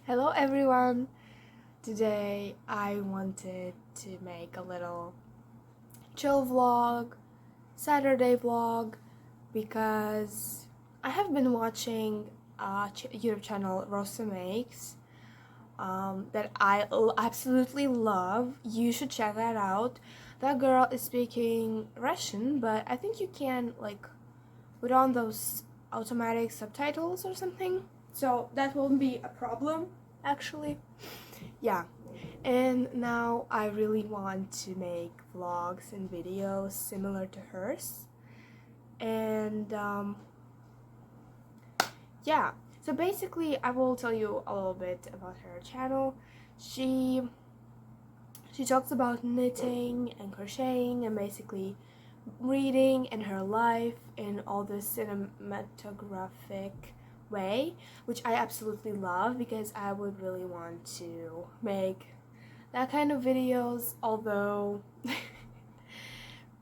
Hello everyone! Today I wanted to make a little chill vlog, Saturday vlog, because I have been watching a YouTube channel, Rosa Makes, that I absolutely love. You should check that out. That girl is speaking Russian, but I think you can put on those automatic subtitles or something, so that won't be a problem actually. Yeah, and now I really want to make vlogs and videos similar to hers. And yeah, so basically I will tell you a little bit about her channel. She talks about knitting and crocheting and basically reading and her life in all this cinematographic way, which I absolutely love because I would really want to make that kind of videos, although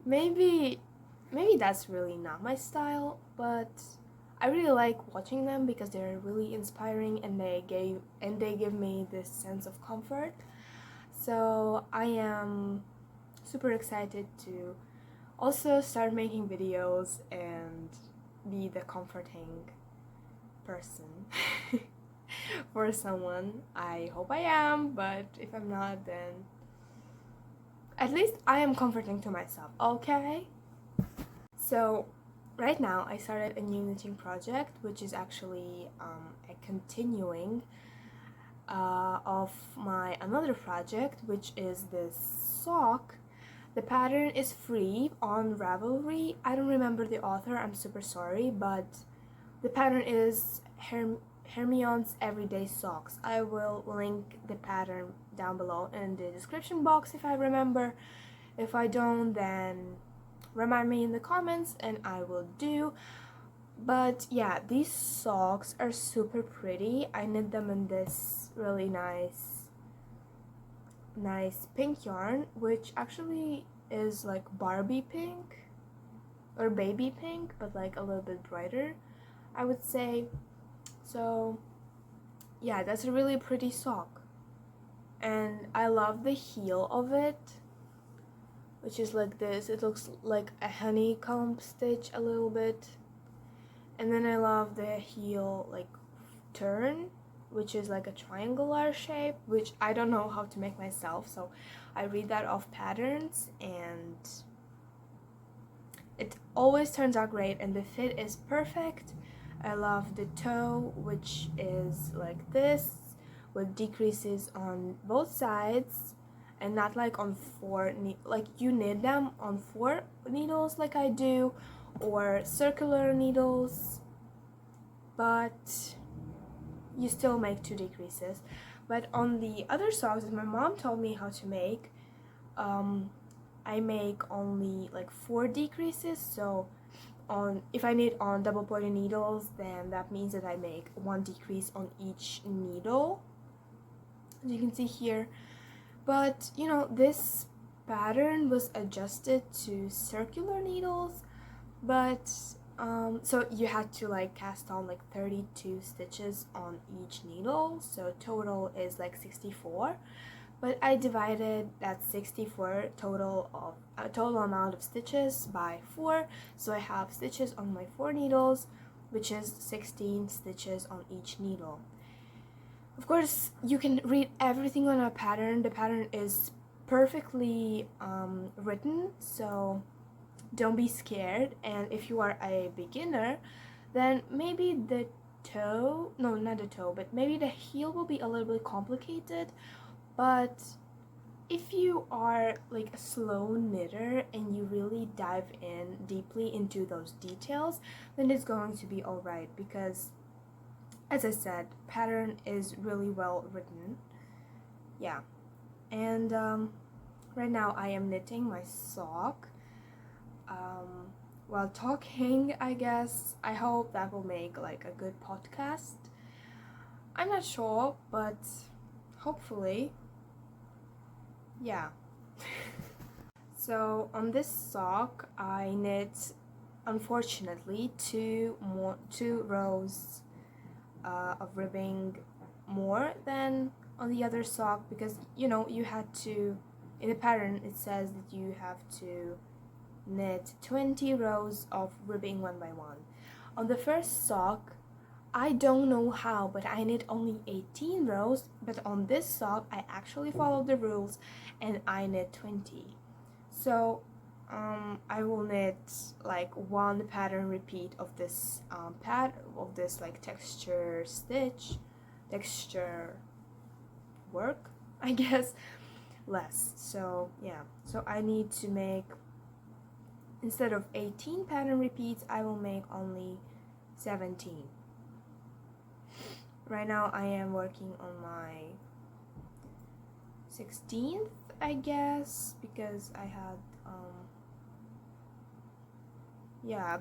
maybe that's really not my style, but I really like watching them because they're really inspiring and they give me this sense of comfort. So I am super excited to also start making videos and be the comforting person for someone. I hope I am, but if I'm not, then at least I am comforting to myself, okay? So right now I started a new knitting project, which is actually a continuing of my another project, which is this sock. The pattern is free on Ravelry. I don't remember the author, I'm super sorry, but the pattern is Hermione's Everyday Socks. I will link the pattern down below in the description box if I remember. If I don't, then remind me in the comments and I will do. But yeah, these socks are super pretty. I knit them in this really nice pink yarn, which actually is like Barbie pink or baby pink, but like a little bit brighter, I would say. So yeah, that's a really pretty sock, and I love the heel of it, which is like this. It looks like a honeycomb stitch a little bit. And then I love the heel like turn, which is like a triangular shape, which I don't know how to make myself, so I read that off patterns and it always turns out great and the fit is perfect. I love the toe, which is like this with decreases on both sides and not like on like you knit them on 4 needles like I do, or circular needles, but you still make 2 decreases. But on the other socks that my mom told me how to make, I make only like 4 decreases. So if I knit on double pointed needles, then that means that I make 1 decrease on each needle, as you can see here. But you know, this pattern was adjusted to circular needles, but so you had to like cast on like 32 stitches on each needle, so total is like 64. But I divided that 64 total amount of stitches by 4, so I have stitches on my 4 needles, which is 16 stitches on each needle. Of course, you can read everything on a pattern. The pattern is perfectly written, so don't be scared. And if you are a beginner, then maybe the toe, no, not the toe, but maybe the heel will be a little bit complicated. But if you are like a slow knitter and you really dive in deeply into those details, then it's going to be alright, because as I said, pattern is really well written. Yeah. And right now I am knitting my sock while talking, I guess. I hope that will make like a good podcast. I'm not sure, but hopefully. Yeah. So on this sock I knit, unfortunately, two rows of ribbing more than on the other sock because you had to, in the pattern it says that you have to knit 20 rows of ribbing one by one. On the first sock, I don't know how, but I knit only 18 rows, but on this sock I actually followed the rules and I knit 20. So I will knit like one pattern repeat of this like texture work, I guess, less. So yeah, so I need to make, instead of 18 pattern repeats, I will make only 17. Right now I am working on my 16th, I guess, because I had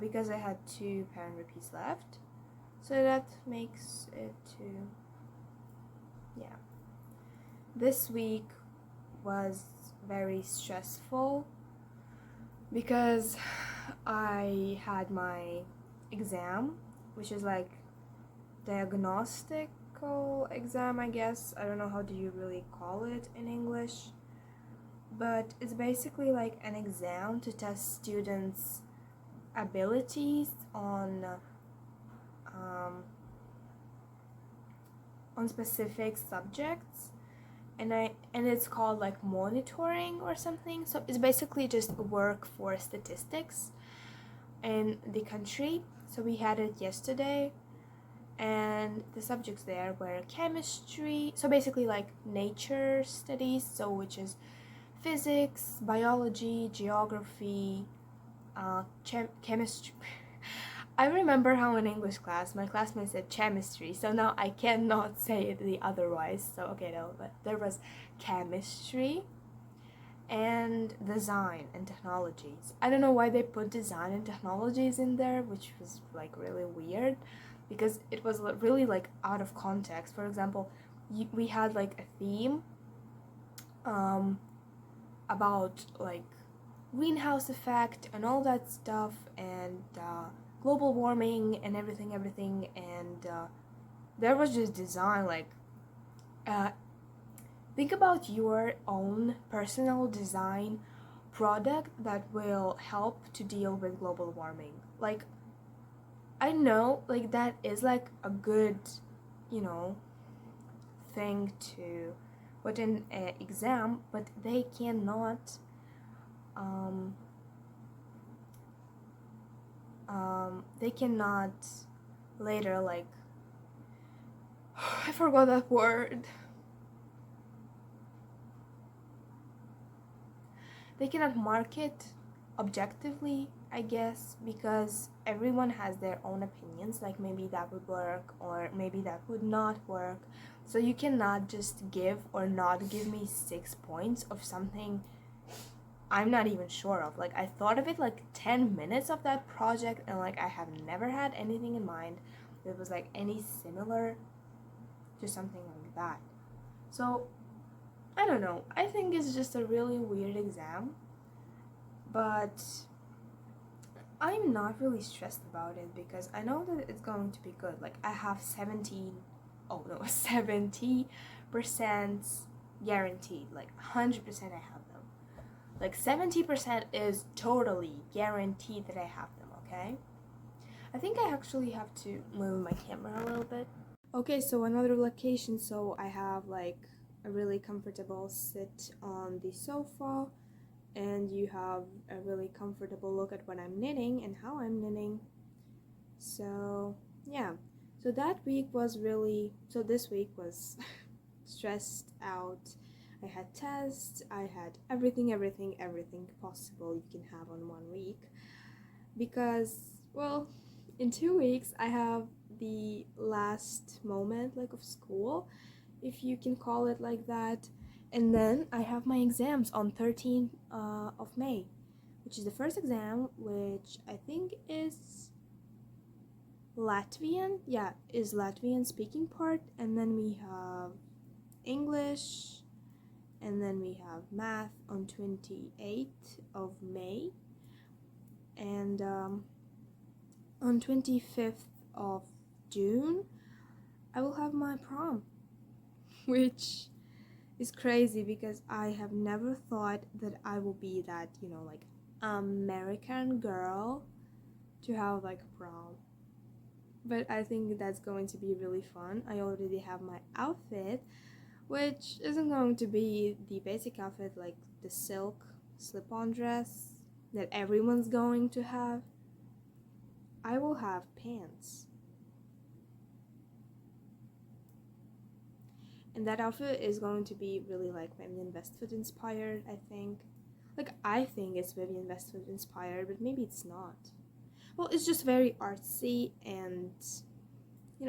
because I had 2 pattern repeats left, so that makes it 2. Yeah, this week was very stressful because I had my exam, which is like diagnostical exam, I guess. I don't know how do you really call it in English, but it's basically like an exam to test students' abilities on specific subjects, and it's called like monitoring or something. So it's basically just work for statistics in the country. So we had it yesterday, and the subjects there were chemistry, so basically like nature studies, so which is physics, biology, geography, chemistry. I remember how in English class my classmate said chemistry, so now I cannot say it the otherwise. So okay, no, but there was chemistry and design and technologies. I don't know why they put design and technologies in there, which was like really weird because it was really like out of context. For example, we had like a theme about like greenhouse effect and all that stuff, and global warming and everything, and there was just design, like think about your own personal design product that will help to deal with global warming. Like, I know like that is like a good, thing to put in an exam, but they cannot later, like I forgot that word. They cannot market objectively, I guess, because everyone has their own opinions, like maybe that would work or maybe that would not work. So you cannot just give or not give me 6 points of something I'm not even sure of. Like, I thought of it like 10 minutes of that project, and like I have never had anything in mind that was like any similar to something like that. So I don't know, I think it's just a really weird exam, but I'm not really stressed about it because I know that it's going to be good. Like, I have 70% guaranteed, like 100% I have them. Like 70% is totally guaranteed that I have them, okay? I think I actually have to move my camera a little bit. Okay, so another location, so I have like a really comfortable sit on the sofa, and you have a really comfortable look at what I'm knitting and how I'm knitting. So yeah, so this week was stressed out. I had tests, I had everything possible you can have on 1 week, because, well, in 2 weeks I have the last moment like of school, if you can call it like that, and then I have my exams on 13th of May, which is the first exam, which I think is Latvian. Yeah, is Latvian speaking part, and then we have English, and then we have math on 28th of May, and on 25th of June I will have my prom. which is crazy because I have never thought that I will be that, like American girl to have like a prom. But I think that's going to be really fun. I already have my outfit, which isn't going to be the basic outfit like the silk slip-on dress that everyone's going to have. I will have pants. And that outfit is going to be really like Vivienne Westwood inspired, I think. Like, I think it's Vivienne Westwood inspired, but maybe it's not. Well, it's just very artsy, and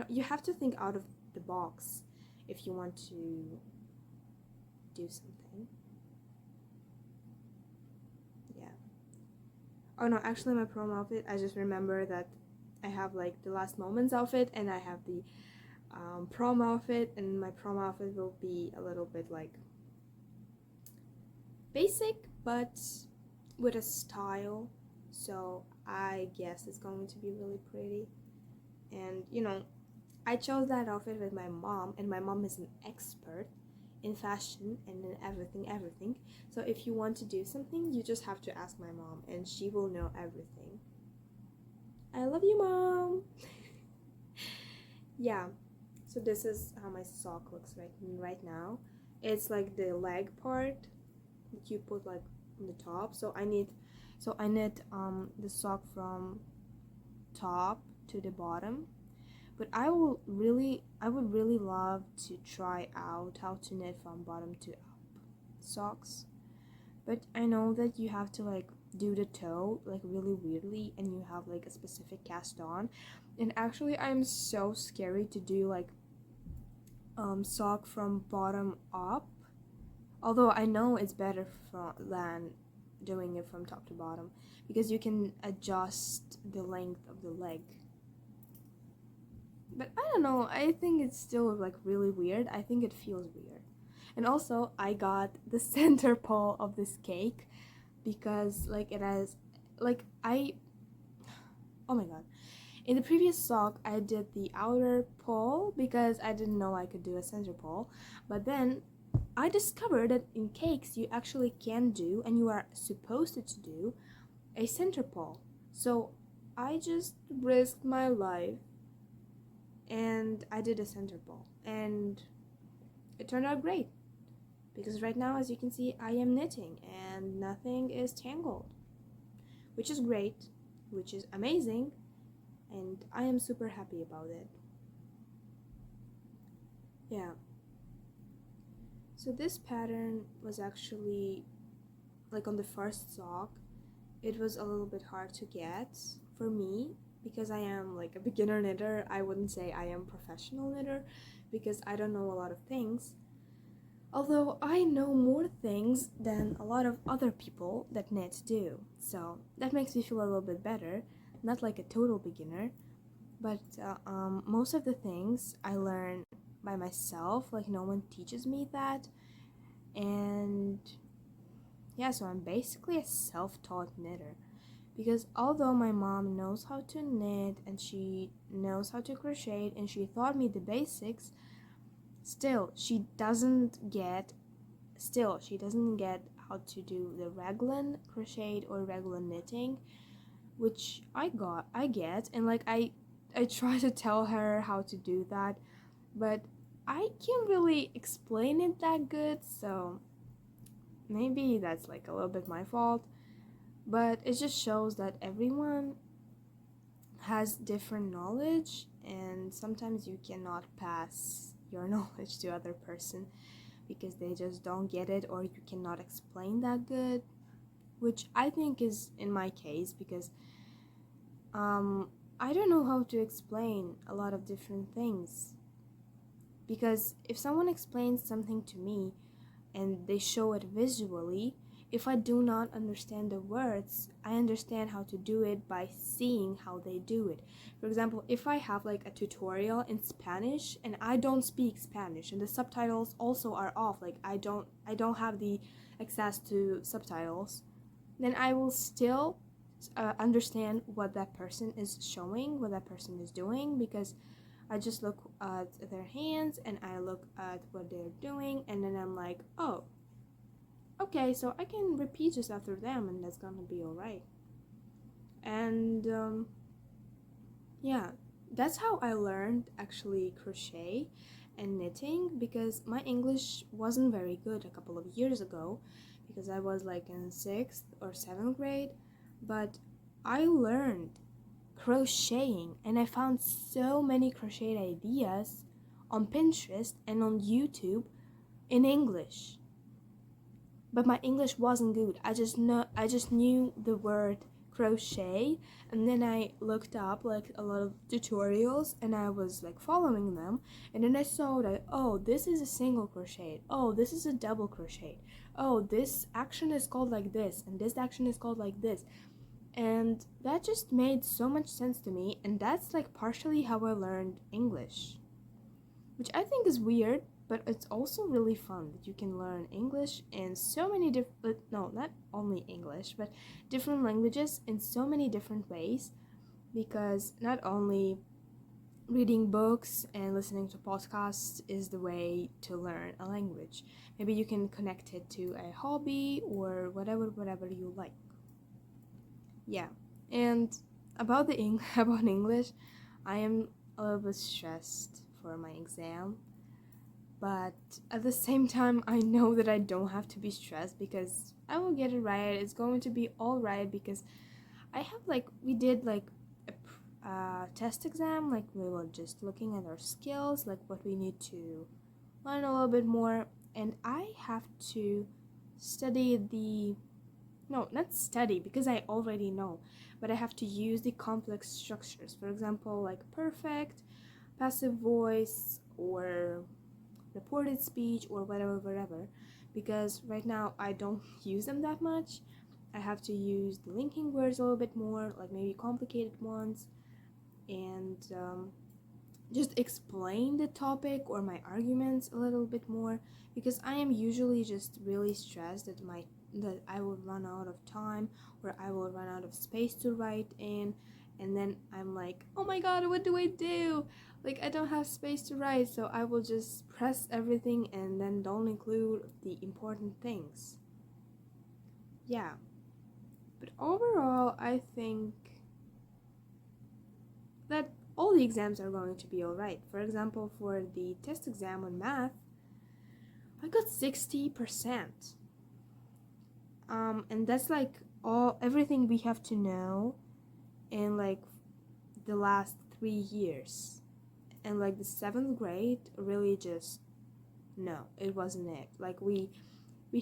you have to think out of the box if you want to do something. Yeah. Oh no, actually, my prom outfit, I just remember that I have like the last moments outfit, and I have the prom outfit, and my prom outfit will be a little bit like basic but with a style, so I guess it's going to be really pretty. And I chose that outfit with my mom, and my mom is an expert in fashion and in everything. So if you want to do something, you just have to ask my mom, and she will know everything. I love you, Mom. Yeah. So this is how my sock looks right now. It's like the leg part that you put like on the top. So I knit the sock from top to the bottom. But I would really love to try out how to knit from bottom to up socks. But I know that you have to like do the toe like really weirdly, and you have like a specific cast on. And actually, I'm so scary to do like sock from bottom up. Although I know it's better than doing it from top to bottom, because you can adjust the length of the leg. But I don't know, I think it's still like really weird. I think it feels weird. And also, I got the center pole of this cake because like it has like oh my god. In the previous sock, I did the outer pole because I didn't know I could do a center pole. But then I discovered that in cakes you actually can do, and you are supposed to do, a center pole. So I just risked my life and I did a center pole, and it turned out great because right now, as you can see, I am knitting and nothing is tangled, which is great, which is amazing, and I am super happy about it. Yeah. So this pattern was actually like on the first sock. It was a little bit hard to get for me because I am like a beginner knitter. I wouldn't say I am professional knitter because I don't know a lot of things. Although I know more things than a lot of other people that knit do. So that makes me feel a little bit better. Not like a total beginner, but most of the things I learn by myself. Like, no one teaches me that. And yeah, so I'm basically a self-taught knitter. Because although my mom knows how to knit and she knows how to crochet and she taught me the basics, she doesn't get how to do the raglan crochet or raglan knitting, which I get, and like I try to tell her how to do that, but I can't really explain it that good, so maybe that's like a little bit my fault. But it just shows that everyone has different knowledge, and sometimes you cannot pass your knowledge to other person because they just don't get it, or you cannot explain that good, which I think is in my case because I don't know how to explain a lot of different things. Because if someone explains something to me and they show it visually, if I do not understand the words, I understand how to do it by seeing how they do it. For example, if I have like a tutorial in Spanish and I don't speak Spanish and the subtitles also are off, like I don't have the access to subtitles, then I will still understand what that person is showing, what that person is doing, because I just look at their hands and I look at what they're doing, and then I'm like, oh, okay, so I can repeat just after them, and that's gonna be alright. And yeah, that's how I learned actually crochet and knitting, because my English wasn't very good a couple of years ago, because I was like in 6th or 7th grade. But I learned crocheting and I found so many crochet ideas on Pinterest and on YouTube in English. But my English wasn't good. I just knew the word crochet, and then I looked up like a lot of tutorials and I was like following them, and then I saw that, oh, this is a single crochet, oh, this is a double crochet, oh, this action is called like this and this action is called like this. And that just made so much sense to me, and that's like partially how I learned English, which I think is weird, but it's also really fun that you can learn English in so many different, no, not only English, but different languages in so many different ways, because not only reading books and listening to podcasts is the way to learn a language. Maybe you can connect it to a hobby or whatever you like. Yeah, and about about English, I am a little bit stressed for my exam, but at the same time I know that I don't have to be stressed because I will get it right. It's going to be all right, because I have like, we did like a test exam, like we were just looking at our skills, like what we need to learn a little bit more, and I have to study the, no, not study because I already know, but I have to use the complex structures, for example, like perfect, passive voice, or reported speech, or whatever, because right now I don't use them that much. I have to use the linking words a little bit more, like maybe complicated ones, and just explain the topic or my arguments a little bit more, because I am usually just really stressed that I will run out of time, or I will run out of space to write in, and then I'm like, oh my god, what do I do? Like, I don't have space to write, so I will just press everything and then don't include the important things. Yeah. But overall, I think that all the exams are going to be alright. For example, for the test exam on math, I got 60%. And that's like everything we have to know in like the last 3 years. And like the 7th grade, really just, no, it wasn't it. Like we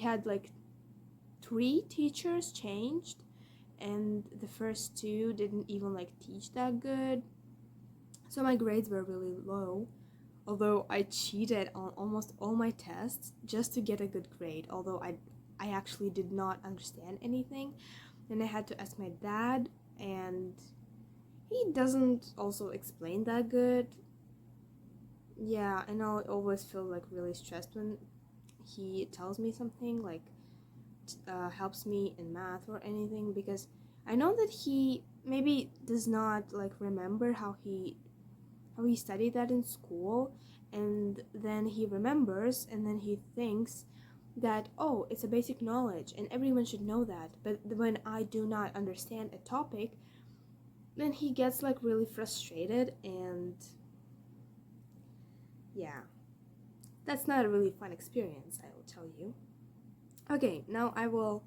had like 3 teachers changed, and the first 2 didn't even like teach that good. So my grades were really low, although I cheated on almost all my tests just to get a good grade, although I actually did not understand anything. And I had to ask my dad, and he doesn't also explain that good. Yeah, and I always feel like really stressed when he tells me something, like helps me in math or anything, because I know that he maybe does not like remember how he studied that in school, and then he remembers, and then he thinks that, oh, it's a basic knowledge and everyone should know that. But when I do not understand a topic, then he gets like really frustrated, and yeah, that's not a really fun experience, I will tell you. Okay, now I will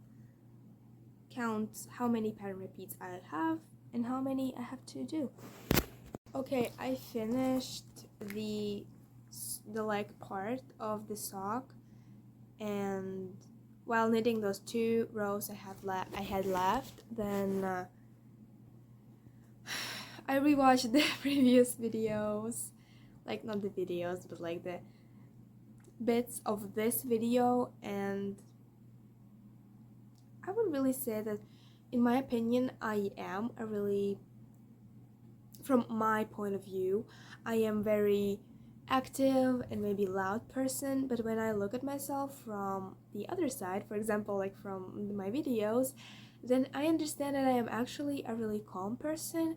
count how many pattern repeats I have and how many I have to do. Okay, I finished the leg part of the sock, and while knitting those 2 rows I had left, then I rewatched the previous videos, like not the videos, but like the bits of this video, and I would really say that, in my opinion, I am a really, from my point of view, I am very active and maybe loud person, but when I look at myself from the other side, for example, like from my videos, then I understand that I am actually a really calm person,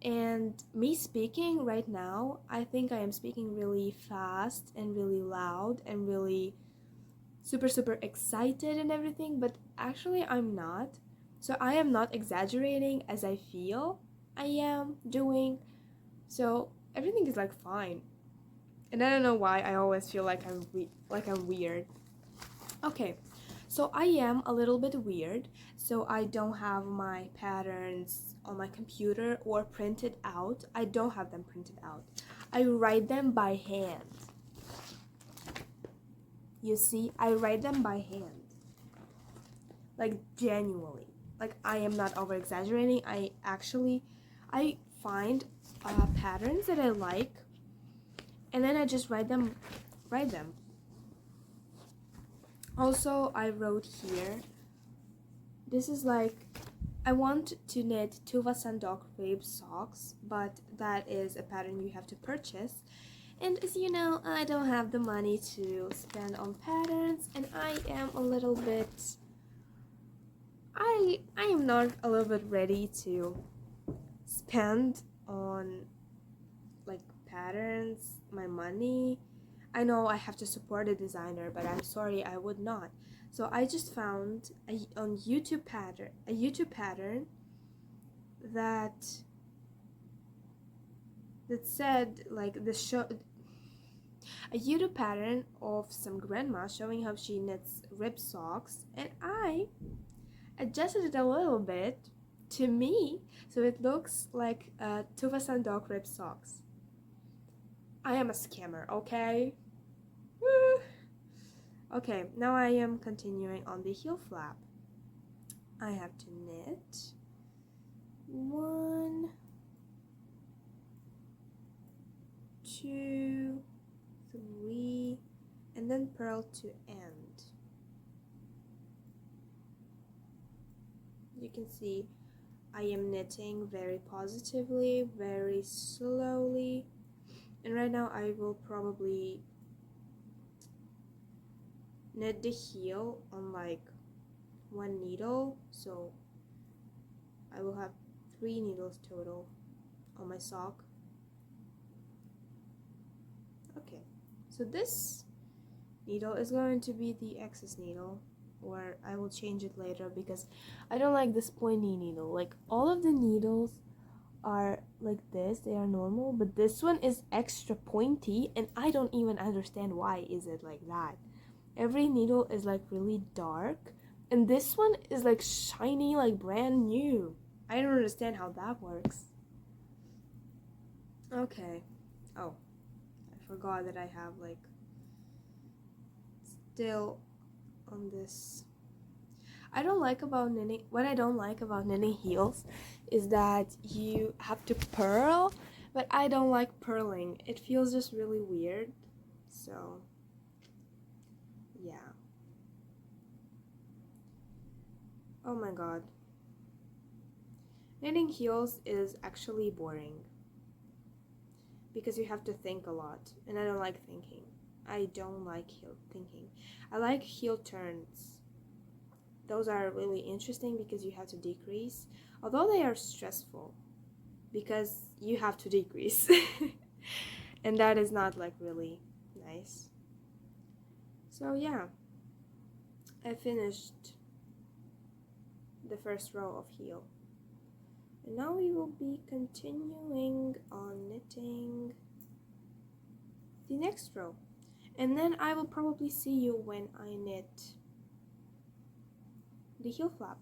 And me speaking right now, I think I am speaking really fast and really loud and really super super excited and everything, but actually I'm not. So I am not exaggerating as I feel I am doing. So everything is like fine. And I don't know why I always feel like I'm weird. Okay. So I am a little bit weird. So I don't have my patterns on my computer or printed out. I don't have them printed out. I write them by hand. You see, I write them by hand. Like genuinely. Like I am not over exaggerating. I find patterns that I like, and then I just write them. Also, I wrote here. This is like I want to knit Tuva Sandok Babe socks, but that is a pattern you have to purchase. And as you know, I don't have the money to spend on patterns, and I am a little bit I am not a little bit ready to spend on like patterns, my money. I know I have to support a designer, but I'm sorry, I would not. So I just found on a YouTube pattern that said like the show a YouTube pattern of some grandma showing how she knits rib socks, and I adjusted it a little bit to me so it looks like Tuva Sandok rib socks. I am a scammer, okay? Woo! Okay, now I am continuing on the heel flap. I have to knit 1, 2, 3, and then purl to end. You can see I am knitting very positively, very slowly, and right now I will probably knit the heel on like 1 needle, so I will have 3 needles total on my sock. Okay, so this needle is going to be the excess needle, or I will change it later because I don't like this pointy needle. Like all of the needles are like this, they are normal, but this one is extra pointy and I don't even understand why is it like that. Every needle is like really dark and this one is like shiny, like brand new. I don't understand how that works. Okay. Oh, I forgot that I have like still on this. I don't like about knitting, what I don't like about knitting heels is that you have to purl, but I don't like purling. It feels just really weird. So, yeah. Oh my god. Knitting heels is actually boring because you have to think a lot, and I don't like thinking. I don't like heel thinking. I like heel turns. Those are really interesting because you have to decrease, although they are stressful because you have to decrease. And that is not like really nice. So yeah, I finished the first row of heel. And now we will be continuing on knitting the next row. And then I will probably see you when I knit the heel flap.